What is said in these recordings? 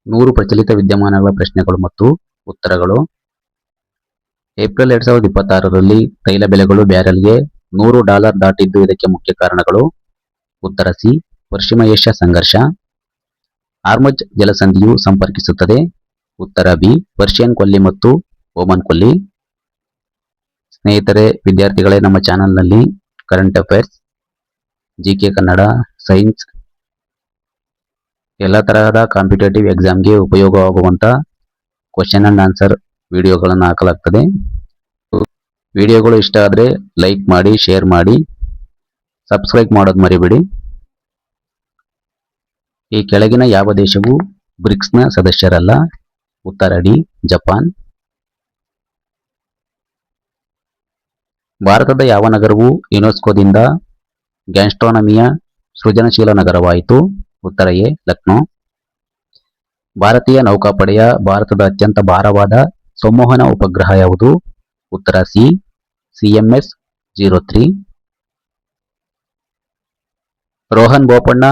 100 ಪ್ರಚಲಿತ ವಿದ್ಯಮಾನಗಳ ಪ್ರಶ್ನೆಗಳು ಮತ್ತು ಉತ್ತರಗಳು. ಏಪ್ರಿಲ್ 2026ರಲ್ಲಿ ತೈಲ ಬೆಲೆಗಳು ಬ್ಯಾರೆಲ್ಗೆ $100 ದಾಟಿದ್ದು ಇದಕ್ಕೆ ಮುಖ್ಯ ಕಾರಣಗಳು. ಉತ್ತರ ಸಿ. ಪಶ್ಚಿಮ ಏಷ್ಯಾ ಸಂಘರ್ಷ. ಹಾರ್ಮುಜ್ ಜಲಸಂಧಿಯು ಸಂಪರ್ಕಿಸುತ್ತದೆ. ಉತ್ತರ ಬಿ. ಪರ್ಷಿಯನ್ ಕೊಲ್ಲಿ ಮತ್ತು ಓಮನ್ ಕೊಲ್ಲಿ. ಸ್ನೇಹಿತರೆ, ವಿದ್ಯಾರ್ಥಿಗಳೇ, ನಮ್ಮ ಚಾನಲ್ನಲ್ಲಿ current affairs, GK Kannada, science, ಎಲ್ಲ ತರಹದ ಕಾಂಪಿಟೇಟಿವ್ ಎಕ್ಸಾಮ್ಗೆ ಉಪಯೋಗವಾಗುವಂಥ ಕ್ವಶನ್ ಅಂಡ್ ಆನ್ಸರ್ ವಿಡಿಯೋಗಳನ್ನು ಹಾಕಲಾಗ್ತದೆ. ವಿಡಿಯೋಗಳು ಇಷ್ಟ ಆದರೆ ಲೈಕ್ ಮಾಡಿ, ಶೇರ್ ಮಾಡಿ, ಸಬ್ಸ್ಕ್ರೈಬ್ ಮಾಡೋದು ಮರಿಬೇಡಿ. ಈ ಕೆಳಗಿನ ಯಾವ ದೇಶವು ಬ್ರಿಕ್ಸ್ನ ಸದಸ್ಯರಲ್ಲ? ಉತ್ತರ ಡಿ. ಜಪಾನ್. ಭಾರತದ ಯಾವ ನಗರವು ಯುನೆಸ್ಕೋದಿಂದ ಗ್ಯಾಸ್ಟ್ರಾನಮಿಯ ಸೃಜನಶೀಲ ನಗರವಾಯಿತು? ಉತ್ತರ ಎ. ಲಕ್ನೋ. ಭಾರತೀಯ ನೌಕಾಪಡೆಯ ಭಾರತದ ಅತ್ಯಂತ ಭಾರವಾದ ಸಂವಹನ ಉಪಗ್ರಹ ಯಾವುದು? ಉತ್ತರ ಸಿ. CMS-03. ರೋಹನ್ ಬೋಪಣ್ಣ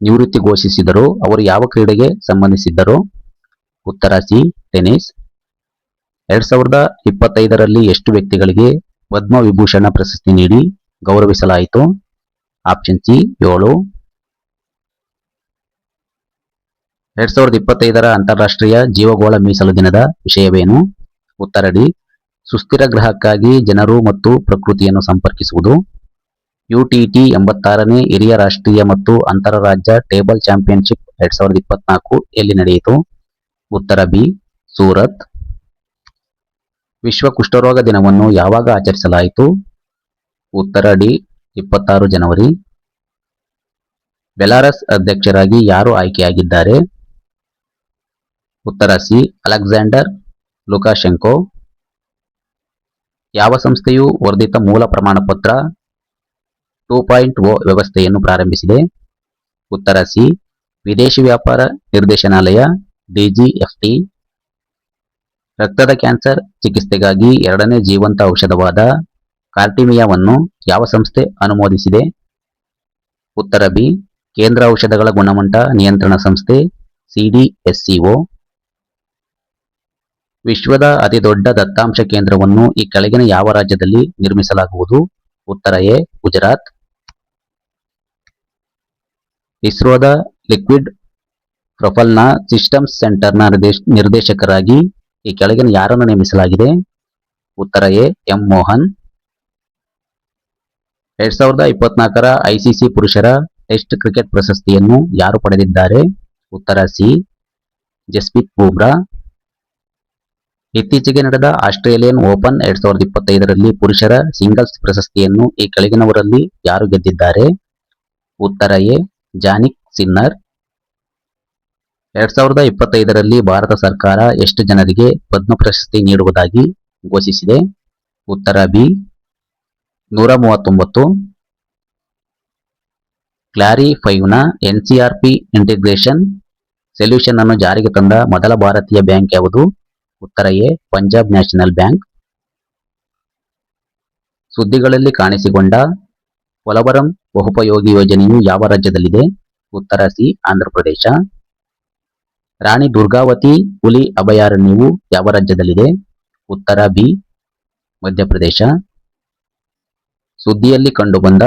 ನಿವೃತ್ತಿ ಘೋಷಿಸಿದರು. ಅವರು ಯಾವ ಕ್ರೀಡೆಗೆ ಸಂಬಂಧಿಸಿದ್ದರು? ಉತ್ತರ ಸಿ. ಟೆನಿಸ್. 2025ರಲ್ಲಿ ಎಷ್ಟು ವ್ಯಕ್ತಿಗಳಿಗೆ ಪದ್ಮವಿಭೂಷಣ ಪ್ರಶಸ್ತಿ ನೀಡಿ ಗೌರವಿಸಲಾಯಿತು? Option C. 7. 2025ರ ಅಂತಾರಾಷ್ಟ್ರೀಯ ಜೀವಗೋಳ ಮೀಸಲು ದಿನದ ವಿಷಯವೇನು? ಉತ್ತರ ಡಿ. ಸುಸ್ಥಿರ ಗ್ರಹಕ್ಕಾಗಿ ಜನರು ಮತ್ತು ಪ್ರಕೃತಿಯನ್ನು ಸಂಪರ್ಕಿಸುವುದು. UTT 86ನೇ ಹಿರಿಯ ರಾಷ್ಟ್ರೀಯ ಮತ್ತು ಅಂತರರಾಜ್ಯ ಟೇಬಲ್ ಚಾಂಪಿಯನ್ಶಿಪ್ 2024 ಎಲ್ಲಿ ನಡೆಯಿತು? ಉತ್ತರ ಬಿ. ಸೂರತ್. ವಿಶ್ವ ಕುಷ್ಠರೋಗ ದಿನವನ್ನು ಯಾವಾಗ ಆಚರಿಸಲಾಯಿತು? ಉತ್ತರ ಡಿ. 26 ಜನವರಿ. ಬೆಲಾರಸ್ ಅಧ್ಯಕ್ಷರಾಗಿ ಯಾರು ಆಯ್ಕೆಯಾಗಿದ್ದಾರೆ? ಉತ್ತರ ಸಿ. ಅಲೆಕ್ಸಾಂಡರ್ ಲುಕಾಶೆಂಕೋ. ಯಾವ ಸಂಸ್ಥೆಯು ವರ್ಧಿತ ಮೂಲ ಪ್ರಮಾಣಪತ್ರ 2.0 ವ್ಯವಸ್ಥೆಯನ್ನು ಪ್ರಾರಂಭಿಸಿದೆ? ಉತ್ತರ ಸಿ. ವಿದೇಶಿ ವ್ಯಾಪಾರ ನಿರ್ದೇಶನಾಲಯ DGFT. ರಕ್ತದ ಕ್ಯಾನ್ಸರ್ ಚಿಕಿತ್ಸೆಗಾಗಿ ಎರಡನೇ ಜೀವಂತ ಔಷಧವಾದ ಕಾರ್ಟಿಮಿಯಾವನ್ನು ಯಾವ ಸಂಸ್ಥೆ ಅನುಮೋದಿಸಿದೆ? ಉತ್ತರ ಬಿ. ಕೇಂದ್ರ ಔಷಧಗಳ ಗುಣಮಟ್ಟ ನಿಯಂತ್ರಣ ಸಂಸ್ಥೆ CDSCO. ವಿಶ್ವದ ಅತಿದೊಡ್ಡ ದತ್ತಾಂಶ ಕೇಂದ್ರವನ್ನು ಈ ಕೆಳಗಿನ ಯಾವ ರಾಜ್ಯದಲ್ಲಿ ನಿರ್ಮಿಸಲಾಗುವುದು? ಉತ್ತರ ಎ. ಗುಜರಾತ್. ಇಸ್ರೋದ ಲಿಕ್ವಿಡ್ ಪ್ರೊಪಲ್ನ ಸಿಸ್ಟಮ್ಸ್ ಸೆಂಟರ್ನ ನಿರ್ದೇಶಕರಾಗಿ ಈ ಕೆಳಗಿನ ಯಾರನ್ನು ನೇಮಿಸಲಾಗಿದೆ? ಉತ್ತರ ಎ. ಎಂ. ಮೋಹನ್. 2024ರ ICC ಪುರುಷರ ಟೆಸ್ಟ್ ಕ್ರಿಕೆಟ್ ಪ್ರಶಸ್ತಿಯನ್ನು ಯಾರು ಪಡೆದಿದ್ದಾರೆ? ಉತ್ತರ ಸಿ. ಜಸ್ಪ್ರೀತ್ ಬೂಮ್ರಾ. ಇತ್ತೀಚೆಗೆ ನಡೆದ ಆಸ್ಟ್ರೇಲಿಯನ್ ಓಪನ್ 2025ರಲ್ಲಿ ಪುರುಷರ ಸಿಂಗಲ್ಸ್ ಪ್ರಶಸ್ತಿಯನ್ನು ಈ ಕೆಳಗಿನವರಲ್ಲಿ ಯಾರು ಗೆದ್ದಿದ್ದಾರೆ? ಉತ್ತರ ಎ. Jannik Sinner. 2025ರಲ್ಲಿ ಭಾರತ ಸರ್ಕಾರ ಎಷ್ಟು ಜನರಿಗೆ ಪದ್ಮ ಪ್ರಶಸ್ತಿ ನೀಡುವುದಾಗಿ ಘೋಷಿಸಿದೆ? ಉತ್ತರ ಬಿ. 139. ಕ್ಲಾರಿ 5ನ NCRP ಇಂಟಿಗ್ರೇಷನ್ ಸೊಲ್ಯೂಷನ್ ಅನ್ನು ಜಾರಿಗೆ ತಂದ ಮೊದಲ ಭಾರತೀಯ ಬ್ಯಾಂಕ್ ಯಾವುದು? ಉತ್ತರ ಎ. Punjab national bank. ಸುದ್ದಿಗಳಲ್ಲಿ ಕಾಣಿಸಿಕೊಂಡ ಪೋಲವರಂ ಬಹುಪಯೋಗಿ ಯೋಜನೆಯು ಯಾವ ರಾಜ್ಯದಲ್ಲಿದೆ? ಉತ್ತರ ಸಿ. ಆಂಧ್ರಪ್ರದೇಶ. ರಾಣಿ ದುರ್ಗಾವತಿ ಹುಲಿ ಅಭಯಾರಣ್ಯವು ಯಾವ ರಾಜ್ಯದಲ್ಲಿದೆ? ಉತ್ತರ ಬಿ. ಮಧ್ಯಪ್ರದೇಶ. ಸುದ್ದಿಯಲ್ಲಿ ಕಂಡುಬಂದ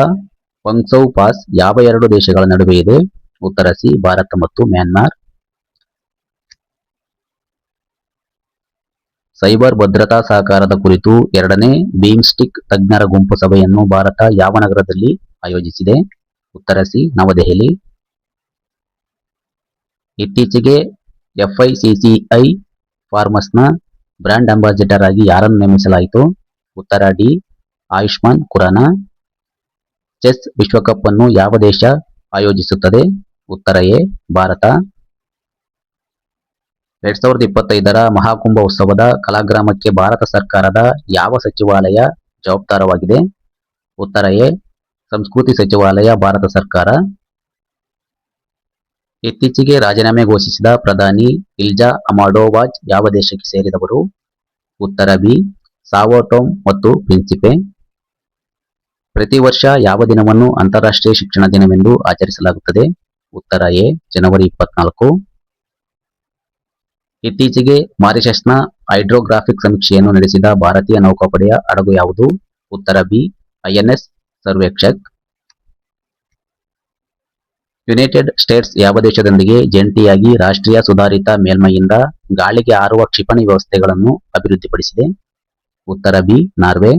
ಪಂಗ್ಸೌ ಪಾಸ್ ಯಾವ ಎರಡು ದೇಶಗಳ ನಡುವೆ ಇದೆ? ಉತ್ತರ ಸಿ. ಭಾರತ ಮತ್ತು ಮ್ಯಾನ್ಮಾರ್. ಸೈಬರ್ ಭದ್ರತಾ ಸಹಕಾರದ ಕುರಿತು ಎರಡನೇ ಬಿಮ್ಸ್ಟಿಕ್ ತಜ್ಞರ ಗುಂಪು ಸಭೆಯನ್ನು ಭಾರತ ಯಾವ ನಗರದಲ್ಲಿ ಆಯೋಜಿಸಿದೆ? ಉತ್ತರ ಸಿ. ನವದೆಹಲಿ. ಇತ್ತೀಚೆಗೆ FICCI ಫಾರ್ಮಸ್ನ ಬ್ರ್ಯಾಂಡ್ ಅಂಬಾಸಿಡರ್ ಆಗಿ ಯಾರನ್ನು ನೇಮಿಸಲಾಯಿತು? ಉತ್ತರ ಡಿ. ಆಯುಷ್ಮಾನ್ ಖುರಾನಾ. ಚೆಸ್ ವಿಶ್ವಕಪ್ ಅನ್ನು ಯಾವ ದೇಶ ಆಯೋಜಿಸುತ್ತದೆ? ಉತ್ತರ ಎ. ಭಾರತ. 2025ರ ಮಹಾಕುಂಭ ಉತ್ಸವದ ಕಲಾಗ್ರಾಮಕ್ಕೆ ಭಾರತ ಸರ್ಕಾರದ ಯಾವ ಸಚಿವಾಲಯ ಜವಾಬ್ದಾರವಾಗಿದೆ? ಉತ್ತರ ಎ. ಸಂಸ್ಕೃತಿ ಸಚಿವಾಲಯ, ಭಾರತ ಸರ್ಕಾರ. ಇತ್ತೀಚೆಗೆ ರಾಜೀನಾಮೆ ಘೋಷಿಸಿದ ಪ್ರಧಾನಿ ಇಲ್ಜಾ ಅಹಮದೋವಾಜ್ ಯಾವ ದೇಶಕ್ಕೆ ಸೇರಿದವರು? ಉತ್ತರ ಬಿ. ಸಾವೋ ಟೋಮ್ ಮತ್ತು ಪ್ರಿನ್ಸಿಪೆ. ಪ್ರತಿ ವರ್ಷ ಯಾವ ದಿನವನ್ನು ಅಂತಾರಾಷ್ಟ್ರೀಯ ಶಿಕ್ಷಣ ದಿನವೆಂದು ಆಚರಿಸಲಾಗುತ್ತದೆ? ಉತ್ತರ ಎ. ಜನವರಿ 24. ಇತ್ತೀಚೆಗೆ ಮಾರಿಷಸ್ನ ಹೈಡ್ರೋಗ್ರಾಫಿಕ್ ಸಮೀಕ್ಷೆಯನ್ನು ನಡೆಸಿದ ಭಾರತೀಯ ನೌಕಾಪಡೆಯ ಹಡಗು ಯಾವುದು? ಉತ್ತರ ಬಿ ಐಎನ್ಎಸ್ ಸರ್ವೇಕ್ಷಕ್. ಯುನೈಟೆಡ್ ಸ್ಟೇಟ್ಸ್ ಯಾವ ದೇಶದೊಂದಿಗೆ ಜಂಟಿಯಾಗಿ ರಾಷ್ಟ್ರೀಯ ಸುಧಾರಿತ ಮೇಲ್ಮೈಯಿಂದ ಗಾಳಿಗೆ ಹಾರುವ ಕ್ಷಿಪಣಿ ವ್ಯವಸ್ಥೆಗಳನ್ನು ಅಭಿವೃದ್ಧಿಪಡಿಸಿದೆ? ಉತ್ತರ ಬಿ ನಾರ್ವೆ.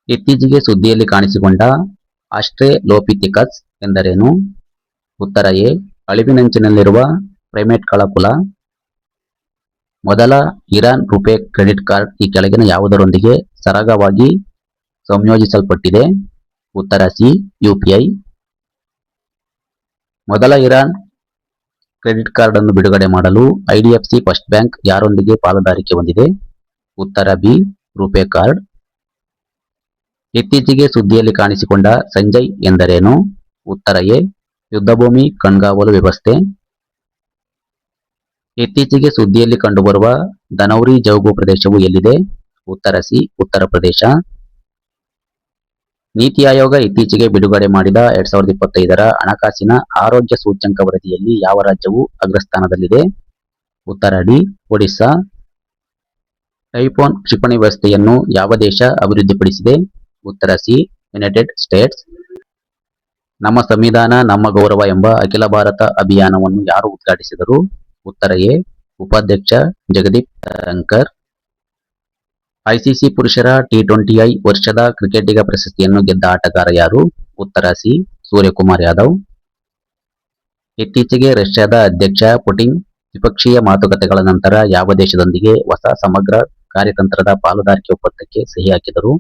ಇತ್ತೀಚೆಗೆ ಸುದ್ದಿಯಲ್ಲಿ ಕಾಣಿಸಿಕೊಂಡ ಆಸ್ಟ್ರೇಲೋಪಿಥೆಕಸ್ ಎಂದರೇನು? ಉತ್ತರ ಎ ಅಳಿವಿನಂಚಿನಲ್ಲಿರುವ ಪ್ರೈಮೇಟ್ಗಳ ಕುಲ. ಮೊದಲ ಇರಾನ್ ರುಪೇ ಕ್ರೆಡಿಟ್ ಕಾರ್ಡ್ ಈ ಕೆಳಗಿನ ಯಾವುದರೊಂದಿಗೆ ಸರಾಗವಾಗಿ ಸಂಯೋಜಿಸಲ್ಪಟ್ಟಿದೆ? ಉತ್ತರ ಸಿ ಯುಪಿಐ. ಮೊದಲ ಇರಾನ್ ಕ್ರೆಡಿಟ್ ಕಾರ್ಡ್ ಅನ್ನು ಬಿಡುಗಡೆ ಮಾಡಲು ಐಡಿಎಫ್ಸಿ ಫಸ್ಟ್ ಬ್ಯಾಂಕ್ ಯಾರೊಂದಿಗೆ ಪಾಲುದಾರಿಕೆ ಹೊಂದಿದೆ? ಉತ್ತರ ಬಿ ರುಪೇ ಕಾರ್ಡ್. ಇತ್ತೀಚೆಗೆ ಸುದ್ದಿಯಲ್ಲಿ ಕಾಣಿಸಿಕೊಂಡ ಸಂಜಯ್ ಎಂದರೇನು? ಉತ್ತರ ಎ ಯುದ್ಧಭೂಮಿ ಕಣ್ಗಾವಲು ವ್ಯವಸ್ಥೆ. ಇತ್ತೀಚೆಗೆ ಸುದ್ದಿಯಲ್ಲಿ ಕಂಡುಬರುವ ಧನೌರಿ ಜೌಗು ಪ್ರದೇಶವು ಎಲ್ಲಿದೆ? ಉತ್ತರ ಸಿ ಉತ್ತರ ಪ್ರದೇಶ. ನೀತಿ ಆಯೋಗ ಇತ್ತೀಚೆಗೆ ಬಿಡುಗಡೆ ಮಾಡಿದ 2025ರ ಹಣಕಾಸಿನ ಆರೋಗ್ಯ ಸೂಚ್ಯಂಕ ವರದಿಯಲ್ಲಿ ಯಾವ ರಾಜ್ಯವು ಅಗ್ರಸ್ಥಾನದಲ್ಲಿದೆ? ಉತ್ತರ ಡಿ ಒಡಿಶಾ. ಟೈಫೋನ್ ಕ್ಷಿಪಣಿ ವ್ಯವಸ್ಥೆಯನ್ನು ಯಾವ ದೇಶ ಅಭಿವೃದ್ಧಿಪಡಿಸಿದೆ? ಉತ್ತರ ಸಿ ಯುನೈಟೆಡ್ ಸ್ಟೇಟ್ಸ್. ನಮ್ಮ ಸಂವಿಧಾನ ನಮ್ಮ ಗೌರವ ಎಂಬ ಅಖಿಲ ಭಾರತ ಅಭಿಯಾನವನ್ನು ಯಾರು ಉದ್ಘಾಟಿಸಿದರು? ಉತ್ತರ ಎ ಉಪಾಧ್ಯಕ್ಷ ಜಗದೀಪ್ ಧನ್ಕರ್. ಐಸಿಸಿ ಪುರುಷರ ಟಿ20 ವರ್ಷದ ಕ್ರಿಕೆಟಿಗ ಪ್ರಶಸ್ತಿಯನ್ನು ಗೆದ್ದ ಆಟಗಾರ ಯಾರು? ಉತ್ತರ ಸಿ ಸೂರ್ಯಕುಮಾರ್ ಯಾದವ್. ಇತ್ತೀಚೆಗೆ ರಷ್ಯಾದ ಅಧ್ಯಕ್ಷ ಪುಟಿನ್ ದ್ವಿಪಕ್ಷೀಯ ಮಾತುಕತೆಗಳ ನಂತರ ಯಾವ ದೇಶದೊಂದಿಗೆ ಹೊಸ ಸಮಗ್ರ ಕಾರ್ಯತಂತ್ರದ ಪಾಲುದಾರಿಕೆ ಒಪ್ಪಂದಕ್ಕೆ ಸಹಿ ಹಾಕಿದರು?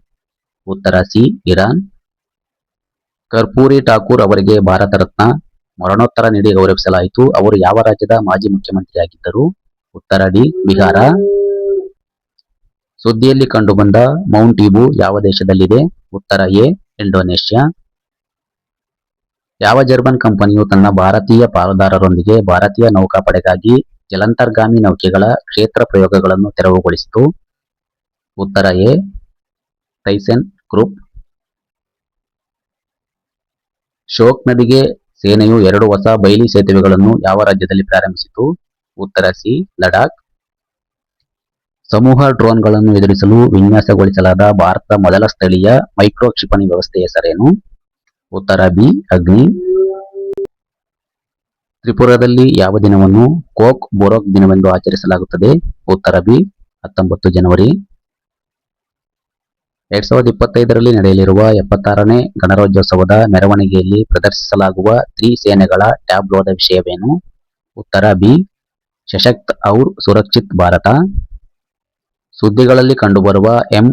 ಉತ್ತರ ಸಿ ಇರಾನ್. ಕರ್ಪೂರಿ ಠಾಕೂರ್ ಅವರಿಗೆ ಭಾರತ ರತ್ನ ಮರಣೋತ್ತರ ನೀಡಿ ಗೌರವಿಸಲಾಯಿತು. ಅವರು ಯಾವ ರಾಜ್ಯದ ಮಾಜಿ ಮುಖ್ಯಮಂತ್ರಿಯಾಗಿದ್ದರು? ಉತ್ತರ ಡಿ ಬಿಹಾರ. ಸುದ್ದಿಯಲ್ಲಿ ಕಂಡುಬಂದ ಮೌಂಟ್ ಇಬು ಯಾವ ದೇಶದಲ್ಲಿದೆ? ಉತ್ತರ ಎ ಇಂಡೋನೇಷ್ಯಾ. ಯಾವ ಜರ್ಮನ್ ಕಂಪನಿಯು ತನ್ನ ಭಾರತೀಯ ಪಾಲುದಾರರೊಂದಿಗೆ ಭಾರತೀಯ ನೌಕಾಪಡೆಗಾಗಿ ಜಲಾಂತರ್ಗಾಮಿ ನೌಕೆಗಳ ಕ್ಷೇತ್ರ ಪ್ರಯೋಗಗಳನ್ನು ತೆರವುಗೊಳಿಸಿತು? ಉತ್ತರ ಎ ಥೈಸೆನ್ ಗ್ರೂಪ್. ಶೋಕ್ ನದಿಗೆ ಸೇನೆಯು 2 ಹೊಸ ಬೈಲಿ ಸೇತುವೆಗಳನ್ನು ಯಾವ ರಾಜ್ಯದಲ್ಲಿ ಪ್ರಾರಂಭಿಸಿತು? ಉತ್ತರ ಸಿ ಲಡಾಖ್. ಸಮೂಹ ಡ್ರೋನ್ಗಳನ್ನು ಎದುರಿಸಲು ವಿನ್ಯಾಸಗೊಳಿಸಲಾದ ಭಾರತದ ಮೊದಲ ಸ್ಥಳೀಯ ಮೈಕ್ರೋ ಕ್ಷಿಪಣಿ ವ್ಯವಸ್ಥೆ ಹೆಸರೇನು? ಉತ್ತರ ಬಿ ಅಗ್ನಿ. ತ್ರಿಪುರಾದಲ್ಲಿ ಯಾವ ದಿನವನ್ನು ಕೋಕ್ ಬೋರೋಕ್ ದಿನವೆಂದು ಆಚರಿಸಲಾಗುತ್ತದೆ? ಉತ್ತರ ಬಿ 19 ಜನವರಿ. 2025ರಲ್ಲಿ ನಡೆಯಲಿರುವ 76ನೇ ಗಣರಾಜ್ಯೋತ್ಸವದ ಮೆರವಣಿಗೆಯಲ್ಲಿ ಪ್ರದರ್ಶಿಸಲಾಗುವ ತ್ರಿಸೇನೆಗಳ ಟ್ಯಾಬ್ಲೋದ ವಿಷಯವೇನು? ಉತ್ತರ ಬಿ ಸಶಕ್ತ ಔರ್ ಸುರಕ್ಷಿತ್ ಭಾರತ. ಸುದ್ದಿಗಳಲ್ಲಿ ಕಂಡುಬರುವ ಎಂ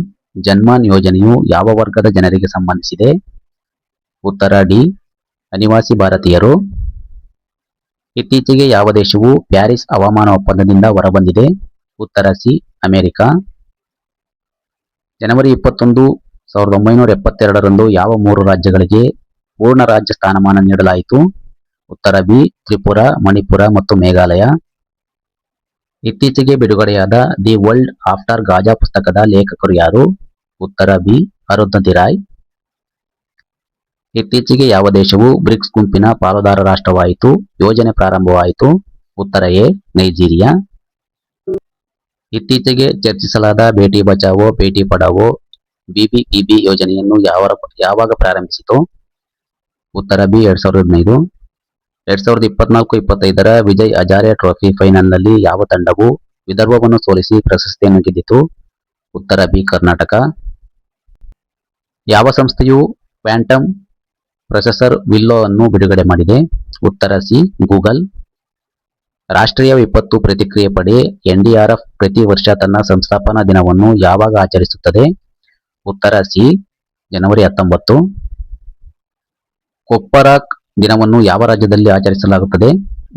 ಜನ್ಮಾನ್ ಯೋಜನೆಯು ಯಾವ ವರ್ಗದ ಜನರಿಗೆ ಸಂಬಂಧಿಸಿದೆ? ಉತ್ತರ ಡಿ ಅನಿವಾಸಿ ಭಾರತೀಯರು. ಇತ್ತೀಚೆಗೆ ಯಾವ ದೇಶವು ಪ್ಯಾರಿಸ್ ಹವಾಮಾನ ಒಪ್ಪಂದದಿಂದ ಹೊರಬಂದಿದೆ? ಉತ್ತರ ಸಿ ಅಮೆರಿಕ. ಜನವರಿ 21, 1972ರಂದು ಯಾವ 3 ರಾಜ್ಯಗಳಿಗೆ ಪೂರ್ಣ ರಾಜ್ಯ ಸ್ಥಾನಮಾನ ನೀಡಲಾಯಿತು? ಉತ್ತರ ಬಿ ತ್ರಿಪುರಾ, ಮಣಿಪುರ ಮತ್ತು ಮೇಘಾಲಯ. ಇತ್ತೀಚೆಗೆ ಬಿಡುಗಡೆಯಾದ ದಿ ವರ್ಲ್ಡ್ ಆಫ್ಟರ್ ಗಾಜಾ ಪುಸ್ತಕದ ಲೇಖಕರು ಯಾರು? ಉತ್ತರ ಬಿ ಅರುಂಧತಿ ರಾಯ್. ಇತ್ತೀಚೆಗೆ ಯಾವ ದೇಶವು ಬ್ರಿಕ್ಸ್ ಗುಂಪಿನ ಪಾಲುದಾರ ರಾಷ್ಟ್ರವಾಯಿತು? ಯೋಜನೆ ಪ್ರಾರಂಭವಾಯಿತು? ಉತ್ತರ ಎ ನೈಜೀರಿಯಾ. ಇತ್ತೀಚೆಗೆ ಚರ್ಚಿಸಲಾದ ಬೇಟಿ ಬಚಾವೋ ಬೇಟಿ ಪಢಾವೋ ಬಿಬಿಬಿಬಿ ಯೋಜನೆಯನ್ನು ಯಾವಾಗ ಪ್ರಾರಂಭಿಸಿತು? ಉತ್ತರ ಬಿ 2015. 2024-25ರ ವಿಜಯ್ ಹಜಾರೆ ಟ್ರೋಫಿ ಫೈನಲ್ನಲ್ಲಿ ಯಾವ ತಂಡವು ವಿದರ್ಭವನ್ನು ಸೋಲಿಸಿ ಪ್ರಶಸ್ತಿಯನ್ನು ಗೆದ್ದಿತು? ಉತ್ತರ ಬಿ ಕರ್ನಾಟಕ. ಯಾವ ಸಂಸ್ಥೆಯು ಕ್ವಾಂಟಮ್ ಪ್ರೊಸೆಸರ್ ವಿಲ್ಲೋ ಅನ್ನು ಬಿಡುಗಡೆ ಮಾಡಿದೆ? ಉತ್ತರ ಸಿ ಗೂಗಲ್. ರಾಷ್ಟ್ರೀಯ ವಿಪತ್ತು ಪ್ರತಿಕ್ರಿಯೆ ಪಡೆ ಎನ್ಡಿಆರ್ಎಫ್ ಪ್ರತಿ ವರ್ಷ ತನ್ನ ಸಂಸ್ಥಾಪನಾ ದಿನವನ್ನು ಯಾವಾಗ ಆಚರಿಸುತ್ತದೆ? ಉತ್ತರ ಸಿ ಜನವರಿ 19. ಕೊಪ್ಪರಾಕ್ ದಿನವನ್ನು ಯಾವ ರಾಜ್ಯದಲ್ಲಿ ಆಚರಿಸಲಾಗುತ್ತದೆ?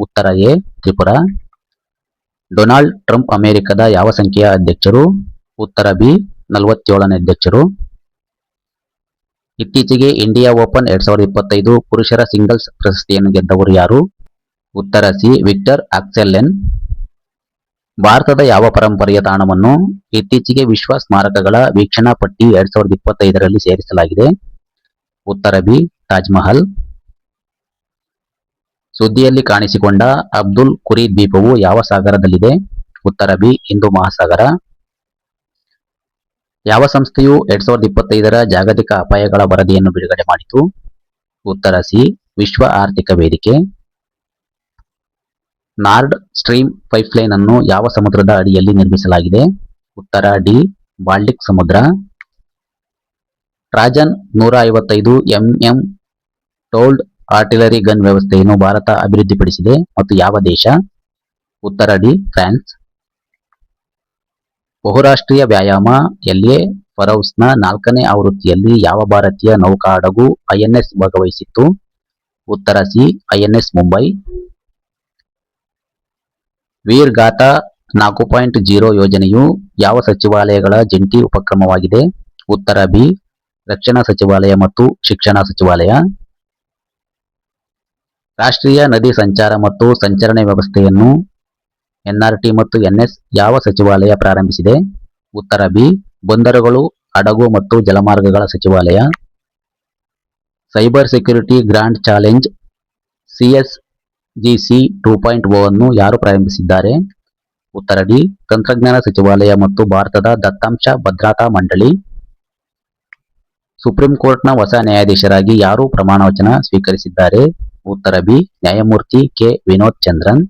ಉತ್ತರ ಎ ತ್ರಿಪುರಾ. ಡೊನಾಲ್ಡ್ ಟ್ರಂಪ್ ಅಮೆರಿಕದ ಯಾವ ಸಂಖ್ಯೆಯ ಅಧ್ಯಕ್ಷರು? ಉತ್ತರ ಬಿ 47ನೇ ಅಧ್ಯಕ್ಷರು. ಇತ್ತೀಚೆಗೆ ಇಂಡಿಯಾ ಓಪನ್ 2025 ಪುರುಷರ ಸಿಂಗಲ್ಸ್ ಪ್ರಶಸ್ತಿಯನ್ನು ಗೆದ್ದವರು ಯಾರು? ಉತ್ತರ ಸಿ ವಿಕ್ಟರ್ ಆಕ್ಸೆಲ್ಸೆನ್. ಭಾರತದ ಯಾವ ಪರಂಪರೆಯ ತಾಣವನ್ನು ಇತ್ತೀಚೆಗೆ ವಿಶ್ವ ಸ್ಮಾರಕಗಳ ವೀಕ್ಷಣಾ ಪಟ್ಟಿ 2025ರಲ್ಲಿ ಸೇರಿಸಲಾಗಿದೆ? ಉತ್ತರ ಬಿ ತಾಜ್ ಮಹಲ್. ಸುದ್ದಿಯಲ್ಲಿ ಕಾಣಿಸಿಕೊಂಡ ಅಬ್ದುಲ್ ಕುರಿ ದ್ವೀಪವು ಯಾವ ಸಾಗರದಲ್ಲಿದೆ? ಉತ್ತರ ಬಿ ಹಿಂದೂ ಮಹಾಸಾಗರ. ಯಾವ ಸಂಸ್ಥೆಯು 2025ರ ಜಾಗತಿಕ ಅಪಾಯಗಳ ವರದಿಯನ್ನು ಬಿಡುಗಡೆ ಮಾಡಿತು? ಉತ್ತರ ಸಿ ವಿಶ್ವ ಆರ್ಥಿಕ ವೇದಿಕೆ. ನಾರ್ಡ್ ಸ್ಟ್ರೀಮ್ ಪೈಪ್ಲೈನ್ ಅನ್ನು ಯಾವ ಸಮುದ್ರದ ಅಡಿಯಲ್ಲಿ ನಿರ್ಮಿಸಲಾಗಿದೆ? ಉತ್ತರ ಡಿ ಬಾಲ್ಟಿಕ್ ಸಮುದ್ರ. ಟ್ರಾಜನ್ 155 mm ಟೋಲ್ಡ್ ಆರ್ಟಿಲರಿ ಗನ್ ವ್ಯವಸ್ಥೆಯನ್ನು ಭಾರತ ಅಭಿವೃದ್ಧಿಪಡಿಸಿದೆ ಮತ್ತು ಯಾವ ದೇಶ? ಉತ್ತರ ಡಿ ಫ್ರಾನ್ಸ್. ಬಹುರಾಷ್ಟ್ರೀಯ ವ್ಯಾಯಾಮ ಎಲ್ಎ ಫರೌಸ್ನ 4ನೇ ಆವೃತ್ತಿಯಲ್ಲಿ ಯಾವ ಭಾರತೀಯ ನೌಕಾ ಹಡಗು ಐಎನ್ಎಸ್ ಭಾಗವಹಿಸಿತ್ತು? ಉತ್ತರ ಸಿ ಐಎನ್ಎಸ್ ಮುಂಬೈ. ವೀರ್ ಗಾಥಾ 4.0 ಯೋಜನೆಯು ಯಾವ ಸಚಿವಾಲಯಗಳ ಜಂಟಿ ಉಪಕ್ರಮವಾಗಿದೆ? ಉತ್ತರ ಬಿ ರಕ್ಷಣಾ ಸಚಿವಾಲಯ ಮತ್ತು ಶಿಕ್ಷಣ ಸಚಿವಾಲಯ. ರಾಷ್ಟ್ರೀಯ ನದಿ ಸಂಚಾರ ಮತ್ತು ಸಂಚರಣೆ ವ್ಯವಸ್ಥೆಯನ್ನು ಎನ್ಆರ್ಟಿ ಮತ್ತು ಎನ್ಎಸ್ ಯಾವ ಸಚಿವಾಲಯ ಪ್ರಾರಂಭಿಸಿದೆ? ಉತ್ತರ ಬಿ ಬಂದರುಗಳು, ಹಡಗು ಮತ್ತು ಜಲಮಾರ್ಗಗಳ ಸಚಿವಾಲಯ. ಸೈಬರ್ ಸೆಕ್ಯುರಿಟಿ ಗ್ರಾಂಡ್ ಚಾಲೆಂಜ್ ಸಿಎಸ್ಜಿಸಿ 2.0 ಅನ್ನು ಯಾರು ಪ್ರಾರಂಭಿಸಿದ್ದಾರೆ? ಉತ್ತರ ಡಿ ತಂತ್ರಜ್ಞಾನ ಸಚಿವಾಲಯ ಮತ್ತು ಭಾರತದ ದತ್ತಾಂಶ ಭದ್ರತಾ ಮಂಡಳಿ. ಸುಪ್ರೀಂ ಕೋರ್ಟ್ನ ಹೊಸ ನ್ಯಾಯಾಧೀಶರಾಗಿ ಯಾರು ಪ್ರಮಾಣವಚನ ಸ್ವೀಕರಿಸಿದ್ದಾರೆ? ಉತ್ತರ ಬಿ ನ್ಯಾಯಮೂರ್ತಿ ಕೆ ವಿನೋದ್ ಚಂದ್ರನ್.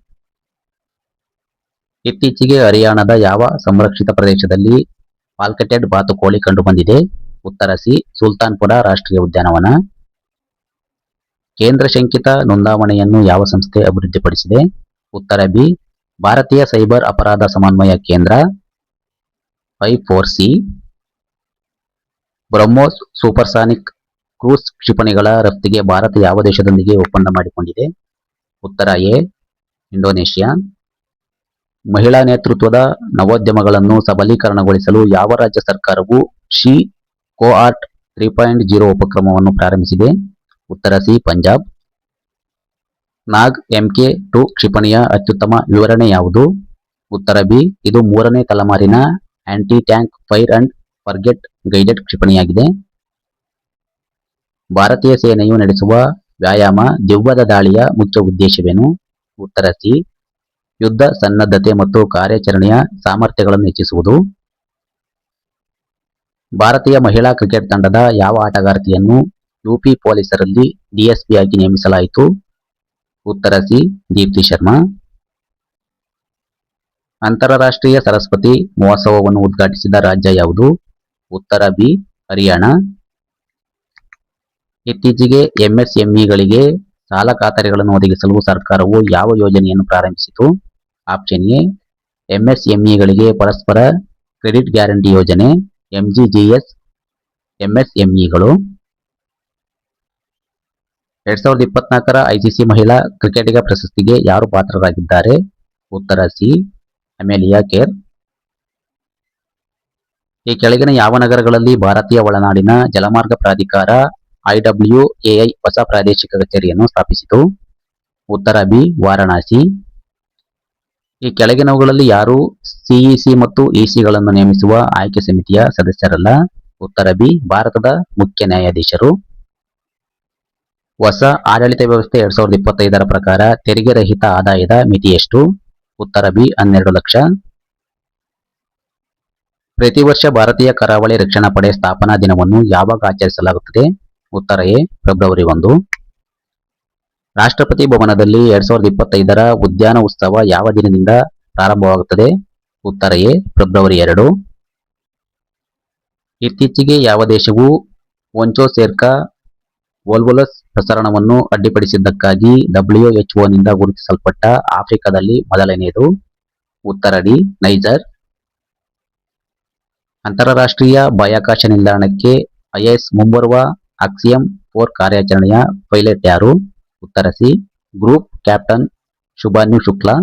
ಇತ್ತೀಚೆಗೆ ಹರಿಯಾಣದ ಯಾವ ಸಂರಕ್ಷಿತ ಪ್ರದೇಶದಲ್ಲಿ ಪಾಲ್ಕೆಟೆಡ್ ಬಾತುಕೋಳಿ ಕಂಡುಬಂದಿದೆ? ಉತ್ತರ ಸಿ ಸುಲ್ತಾನ್ಪುರ ರಾಷ್ಟ್ರೀಯ ಉದ್ಯಾನವನ. ಕೇಂದ್ರ ಶಂಕಿತ ನೋಂದಾವಣೆಯನ್ನು ಯಾವ ಸಂಸ್ಥೆ ಅಭಿವೃದ್ಧಿಪಡಿಸಿದೆ? ಉತ್ತರ ಬಿ ಭಾರತೀಯ ಸೈಬರ್ ಅಪರಾಧ ಸಮನ್ವಯ ಕೇಂದ್ರ I4C. ಬ್ರಹ್ಮೋಸ್ ಸೂಪರ್ಸಾನಿಕ್ ಕ್ರೂಸ್ ಕ್ಷಿಪಣಿಗಳ ರಫ್ತಿಗೆ ಭಾರತ ಯಾವ ದೇಶದೊಂದಿಗೆ ಒಪ್ಪಂದ ಮಾಡಿಕೊಂಡಿದೆ? ಉತ್ತರ ಎ ಇಂಡೋನೇಷ್ಯಾ. ಮಹಿಳಾ ನೇತೃತ್ವದ ನವೋದ್ಯಮಗಳನ್ನು ಸಬಲೀಕರಣಗೊಳಿಸಲು ಯಾವ ರಾಜ್ಯ ಸರ್ಕಾರವು ಶಿ ಕೋಆರ್ಟ್ 3.0 ಉಪಕ್ರಮವನ್ನು ಪ್ರಾರಂಭಿಸಿದೆ? ಉತ್ತರ ಸಿ ಪಂಜಾಬ್. ನಾಗ್ MK2 ಕ್ಷಿಪಣಿಯ ಅತ್ಯುತ್ತಮ ವಿವರಣೆ ಯಾವುದು? ಉತ್ತರ ಬಿ ಇದು 3ನೇ ತಲೆಮಾರಿನ anti tank fire and forget guided ಕ್ಷಿಪಣಿಯಾಗಿದೆ. ಭಾರತೀಯ ಸೇನೆಯು ನಡೆಸುವ ವ್ಯಾಯಾಮ ದಿವ್ಯದ ದಾಳಿಯ ಮುಖ್ಯ ಉದ್ದೇಶವೇನು? ಉತ್ತರ ಸಿ ಯುದ್ಧ ಸನ್ನದ್ಧತೆ ಮತ್ತು ಕಾರ್ಯಾಚರಣೆಯ ಸಾಮರ್ಥ್ಯಗಳನ್ನು ಹೆಚ್ಚಿಸುವುದು. ಭಾರತೀಯ ಮಹಿಳಾ ಕ್ರಿಕೆಟ್ ತಂಡದ ಯಾವ ಆಟಗಾರ್ತಿಯನ್ನು ಯುಪಿ ಪೊಲೀಸರಲ್ಲಿ ಡಿಎಸ್ಪಿ ಆಗಿ ನೇಮಿಸಲಾಯಿತು? ಉತ್ತರ ಸಿ ದೀಪ್ತಿ ಶರ್ಮಾ. ಅಂತಾರಾಷ್ಟ್ರೀಯ ಸರಸ್ವತಿ ಮಹೋತ್ಸವವನ್ನು ಉದ್ಘಾಟಿಸಿದ ರಾಜ್ಯ ಯಾವುದು? ಉತ್ತರ ಬಿ ಹರಿಯಾಣ. ಇತ್ತೀಚೆಗೆ ಎಂಎಸ್ಎಂಇಗಳಿಗೆ ಸಾಲ ಖಾತರಿಗಳನ್ನು ಒದಗಿಸಲು ಸರ್ಕಾರವು ಯಾವ ಯೋಜನೆಯನ್ನು ಪ್ರಾರಂಭಿಸಿತು? ಆಪ್ಷನ್ ಎ ಎಂಎಸ್ಎಂಇಗಳಿಗೆ ಪರಸ್ಪರ ಕ್ರೆಡಿಟ್ ಗ್ಯಾರಂಟಿ ಯೋಜನೆ MGGS. ಎಂಎಸ್ಎಂಇಗಳು 2024ರ ಐಸಿಸಿ ಮಹಿಳಾ ಕ್ರಿಕೆಟಿಗ ಪ್ರಶಸ್ತಿಗೆ ಯಾರು ಪಾತ್ರರಾಗಿದ್ದಾರೆ? ಉತ್ತರ ಸಿ ಅಮೇಲಿಯಾ ಕೇರ್. ಈ ಕೆಳಗಿನ ಯಾವ ನಗರಗಳಲ್ಲಿ ಭಾರತೀಯ ಒಳನಾಡಿನ ಜಲಮಾರ್ಗ ಪ್ರಾಧಿಕಾರ IWAI ಹೊಸ ಪ್ರಾದೇಶಿಕ ಕಚೇರಿಯನ್ನು ಸ್ಥಾಪಿಸಿತು? ಉತ್ತರ ಬಿ ವಾರಣಾಸಿ. ಈ ಕೆಳಗಿನವುಗಳಲ್ಲಿ ಯಾರು ಸಿಇಸಿ ಮತ್ತು ಇಸಿಗಳನ್ನು ನೇಮಿಸುವ ಆಯ್ಕೆ ಸಮಿತಿಯ ಸದಸ್ಯರಲ್ಲ? ಉತ್ತರ ಬಿ ಭಾರತದ ಮುಖ್ಯ ನ್ಯಾಯಾಧೀಶರು. ಹೊಸ ಆಡಳಿತ ವ್ಯವಸ್ಥೆ 2025ರ ಪ್ರಕಾರ ತೆರಿಗೆ ರಹಿತ ಆದಾಯದ ಮಿತಿ ಎಷ್ಟು? ಉತ್ತರ ಬಿ 12 ಲಕ್ಷ. ಪ್ರತಿ ವರ್ಷ ಭಾರತೀಯ ಕರಾವಳಿ ರಕ್ಷಣಾ ಪಡೆ ಸ್ಥಾಪನಾ ದಿನವನ್ನು ಯಾವಾಗ ಆಚರಿಸಲಾಗುತ್ತದೆ? ಉತ್ತರ ಎ ಫೆಬ್ರವರಿ 1. ರಾಷ್ಟ್ರಪತಿ ಭವನದಲ್ಲಿ 2025ರ ಉದ್ಯಾನ ಉತ್ಸವ ಯಾವ ದಿನದಿಂದ ಪ್ರಾರಂಭವಾಗುತ್ತದೆ? ಉತ್ತರ ಎ ಫೆಬ್ರವರಿ 2. ಇತ್ತೀಚೆಗೆ ಯಾವ ದೇಶವು ಒಂಚೋಸೆರ್ಕಾ ವೋಲ್ವೋಲಸ್ ಪ್ರಸರಣವನ್ನು ಅಡ್ಡಿಪಡಿಸಿದ್ದಕ್ಕಾಗಿ WHO ನಿಂದ ಗುರುತಿಸಲ್ಪಟ್ಟ ಆಫ್ರಿಕಾದಲ್ಲಿ ಮೊದಲನೆಯದು? ಉತ್ತರ ಡಿ ನೈಜರ್. ಅಂತಾರಾಷ್ಟ್ರೀಯ ಬಾಹ್ಯಾಕಾಶ ನಿಲ್ದಾಣಕ್ಕೆ IS ಮುಂಬರುವ ಆಕ್ಸಿಯಂ 4 ಕಾರ್ಯಾಚರಣೆಯ ಪೈಲಟ್ ಯಾರು? ಉತ್ತರ ಸಿ ಗ್ರೂಪ್ ಕ್ಯಾಪ್ಟನ್ ಶುಭಾನ್ಯು ಶುಕ್ಲಾ.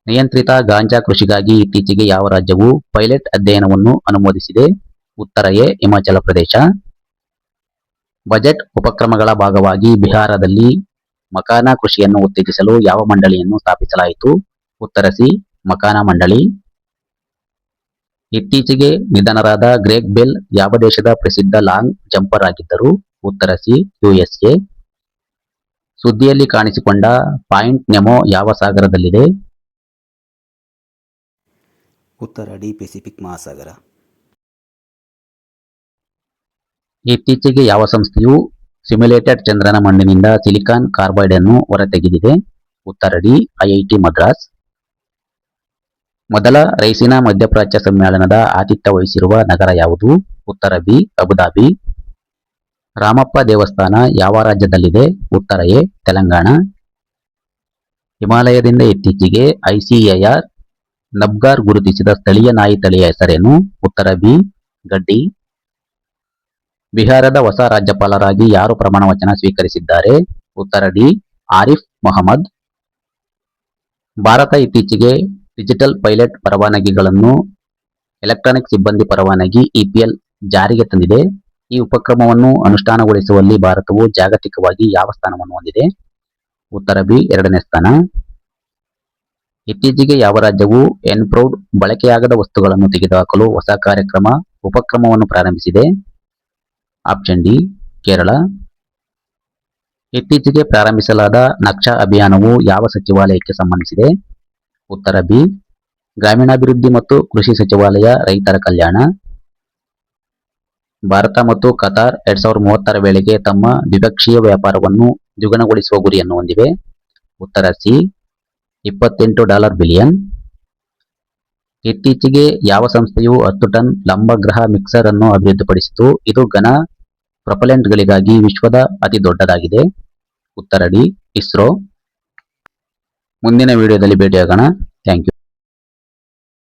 ನಿಯಂತ್ರಿತ ಗಾಂಜಾ ಕೃಷಿಗಾಗಿ ಇತ್ತೀಚೆಗೆ ಯಾವ ರಾಜ್ಯವು ಪೈಲಟ್ ಅಧ್ಯಯನವನ್ನು ಅನುಮೋದಿಸಿದೆ? ಉತ್ತರ ಎ ಹಿಮಾಚಲ ಪ್ರದೇಶ. ಬಜೆಟ್ ಉಪಕ್ರಮಗಳ ಭಾಗವಾಗಿ ಬಿಹಾರದಲ್ಲಿ ಮಕಾನ ಕೃಷಿಯನ್ನು ಉತ್ತೇಜಿಸಲು ಯಾವ ಮಂಡಳಿಯನ್ನು ಸ್ಥಾಪಿಸಲಾಯಿತು? ಉತ್ತರ ಸಿ ಮಕಾನ ಮಂಡಳಿ. ಇತ್ತೀಚೆಗೆ ನಿಧನರಾದ ಗ್ರೆಗ್ ಬೆಲ್ ಯಾವ ದೇಶದ ಪ್ರಸಿದ್ಧ ಲಾಂಗ್ ಜಂಪರ್ ಆಗಿದ್ದರು? ಉತ್ತರ ಸಿ USA. ಸುದ್ದಿಯಲ್ಲಿ ಕಾಣಿಸಿಕೊಂಡ ಪಾಯಿಂಟ್ ನೆಮೊ ಯಾವ ಸಾಗರದಲ್ಲಿದೆ? ಉತ್ತರ ಡಿ. ಪೆಸಿಫಿಕ್ ಮಹಾಸಾಗರ. ಇತ್ತೀಚೆಗೆ ಯಾವ ಸಂಸ್ಥೆಯು ಸಿಮ್ಯುಲೇಟೆಡ್ ಚಂದ್ರನ ಮಣ್ಣಿನಿಂದ ಸಿಲಿಕಾನ್ ಕಾರ್ಬೈಡ್ ಅನ್ನು ಹೊರತೆಗೆದಿದೆ? ಉತ್ತರ ಡಿ. ಐಐಟಿ ಮದ್ರಾಸ್. ಮೊದಲ ರೈಸಿನಾ ಮಧ್ಯಪ್ರಾಚ್ಯ ಸಮ್ಮೇಳನದ ಆತಿಥ್ಯ ವಹಿಸಿರುವ ನಗರ ಯಾವುದು? ಉತ್ತರ ಬಿ. ಅಬುಧಾಬಿ. ರಾಮಪ್ಪ ದೇವಸ್ಥಾನ ಯಾವ ರಾಜ್ಯದಲ್ಲಿದೆ? ಉತ್ತರ ಎ. ತೆಲಂಗಾಣ. ಹಿಮಾಲಯದಿಂದ ಇತ್ತೀಚೆಗೆ ಐಸಿಎಆರ್ ನಬ್ಗಾರ್ ಗುರುತಿಸಿದ ಸ್ಥಳೀಯ ನಾಯಿ ತಳಿಯ ಹೆಸರೇನು? ಉತ್ತರ ಬಿ. ಗಡ್ಡಿ. ಬಿಹಾರದ ಹೊಸ ರಾಜ್ಯಪಾಲರಾಗಿ ಯಾರು ಪ್ರಮಾಣ ವಚನ ಸ್ವೀಕರಿಸಿದ್ದಾರೆ? ಉತ್ತರ ಡಿ. ಆರಿಫ್ ಮೊಹಮ್ಮದ್. ಭಾರತ ಇತ್ತೀಚೆಗೆ ಡಿಜಿಟಲ್ ಪೈಲಟ್ ಪರವಾನಗಿಗಳನ್ನು ಎಲೆಕ್ಟ್ರಾನಿಕ್ ಸಿಬ್ಬಂದಿ ಪರವಾನಗಿ ಇಪಿಎಲ್ ಜಾರಿಗೆ ತಂದಿದೆ. ಈ ಉಪಕ್ರಮವನ್ನು ಅನುಷ್ಠಾನಗೊಳಿಸುವಲ್ಲಿ ಭಾರತವು ಜಾಗತಿಕವಾಗಿ ಯಾವ ಸ್ಥಾನವನ್ನು ಹೊಂದಿದೆ? ಉತ್ತರ ಬಿ. 2ನೇ ಸ್ಥಾನ. ಇತ್ತೀಚೆಗೆ ಯಾವ ರಾಜ್ಯವು ಎನ್ಪ್ರೌಡ್ ಬಳಕೆಯಾಗದ ವಸ್ತುಗಳನ್ನು ತೆಗೆದುಹಾಕಲು ಹೊಸ ಉಪಕ್ರಮವನ್ನು ಪ್ರಾರಂಭಿಸಿದೆ? Option D. ಕೇರಳ. ಇತ್ತೀಚೆಗೆ ಪ್ರಾರಂಭಿಸಲಾದ ನಕ್ಷಾ ಅಭಿಯಾನವು ಯಾವ ಸಚಿವಾಲಯಕ್ಕೆ ಸಂಬಂಧಿಸಿದೆ? ಉತ್ತರ ಬಿ. ಗ್ರಾಮೀಣಾಭಿವೃದ್ಧಿ ಮತ್ತು ಕೃಷಿ ಸಚಿವಾಲಯ, ರೈತರ ಕಲ್ಯಾಣ. ಭಾರತ ಮತ್ತು ಕತಾರ್ 2030ರ ವೇಳೆಗೆ ತಮ್ಮ ದ್ವಿಪಕ್ಷೀಯ ವ್ಯಾಪಾರವನ್ನು ದ್ವಿಗುಣಗೊಳಿಸುವ ಗುರಿಯನ್ನು ಹೊಂದಿವೆ. ಉತ್ತರ ಸಿ. $28 ಬಿಲಿಯನ್. ಇತ್ತೀಚೆಗೆ ಯಾವ ಸಂಸ್ಥೆಯು 10 ಟನ್ ಲಂಬಗ್ರಹ ಮಿಕ್ಸರ್ ಅನ್ನು ಅಭಿವೃದ್ಧಿಪಡಿಸಿತು? ಇದು ಘನ ಪ್ರೊಪೆಲೆಂಟ್ಗಳಿಗಾಗಿ ವಿಶ್ವದ ಅತಿ ದೊಡ್ಡದಾಗಿದೆ. ಉತ್ತರ ಡಿ. ಇಸ್ರೋ. ಮುಂದಿನ ವಿಡಿಯೋದಲ್ಲಿ ಭೇಟಿಯಾಗೋಣ. Thank you.